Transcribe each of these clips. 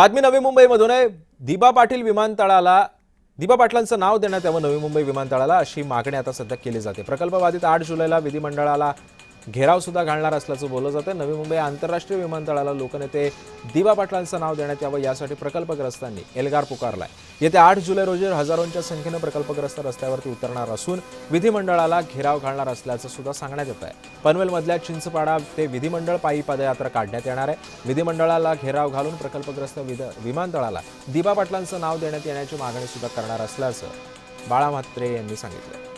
बातमी नवी मुंबईमधून आहे। दिबा पाटलांचं नाव देण्यात यावं नवी मुंबई विमानतळाला अशी मागणी आता सध्या केली जाते। प्रकल्पवादीत 8 जुलैला विधिमंडळाला घेराव सुद्धा घालणार असल्याचं बोललं जातं। नवी मुंबई आंतरराष्ट्रीय विमानतळाला लोकनेते दिबा पाटलांचं नाव देण्यात यावं यासाठी प्रकल्पग्रस्तांनी एल्गार पुकारलाय। येत्या 8 जुलै रोजी हजारोंच्या संख्येने प्रकल्पग्रस्त रस्त्यावरती उतरणार असून विधिमंडळाला घेराव घालणार असल्याचं सुद्धा सांगण्यात येत आहे। पनवेलमधल्या चिंचपाडा ते विधिमंडळ पायी पदयात्रा काढण्यात येणार आहे। विधिमंडळाला घेराव घालून प्रकल्पग्रस्त विमानतळाला दिबा पाटलांचं नाव देण्यात येण्याची मागणी सुद्धा करणार असल्याचं बाळा म्हात्रे यांनी सांगितलं।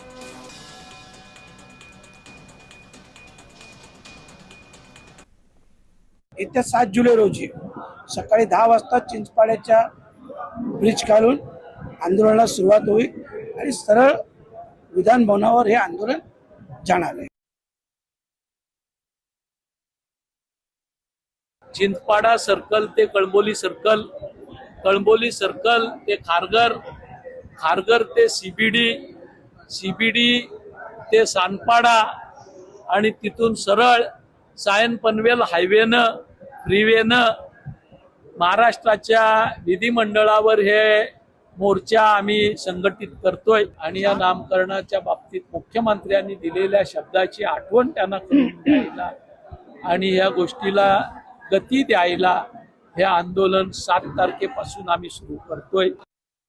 येत्या 7 जुलै रोजी सकाळी 10 वाजता चिंचपाड्याच्या ब्रिज खालून आंदोलनाला सुरुवात होईल आणि सरळ विधान भवनावर हे आंदोलन जाणार आहे। चिंचपाडा सर्कल ते कळंबोली सर्कल, कळंबोली सर्कल ते खारघर, खारघर ते सीबीडी, सीबीडी ते सानपाडा आणि तिथून सरळ सायन पनवेल हायवेनं फ्रीवेनं महाराष्ट्राच्या विधिमंडळावर हे मोर्चा आम्ही संघटित करतोय। आणि या नामकरणाच्या बाबतीत मुख्यमंत्र्यांनी दिलेल्या शब्दाची आठवण त्यांना करून द्यायला आणि या गोष्टीला गती द्यायला हे आंदोलन 7 तारखेपासून आम्ही सुरू करतोय।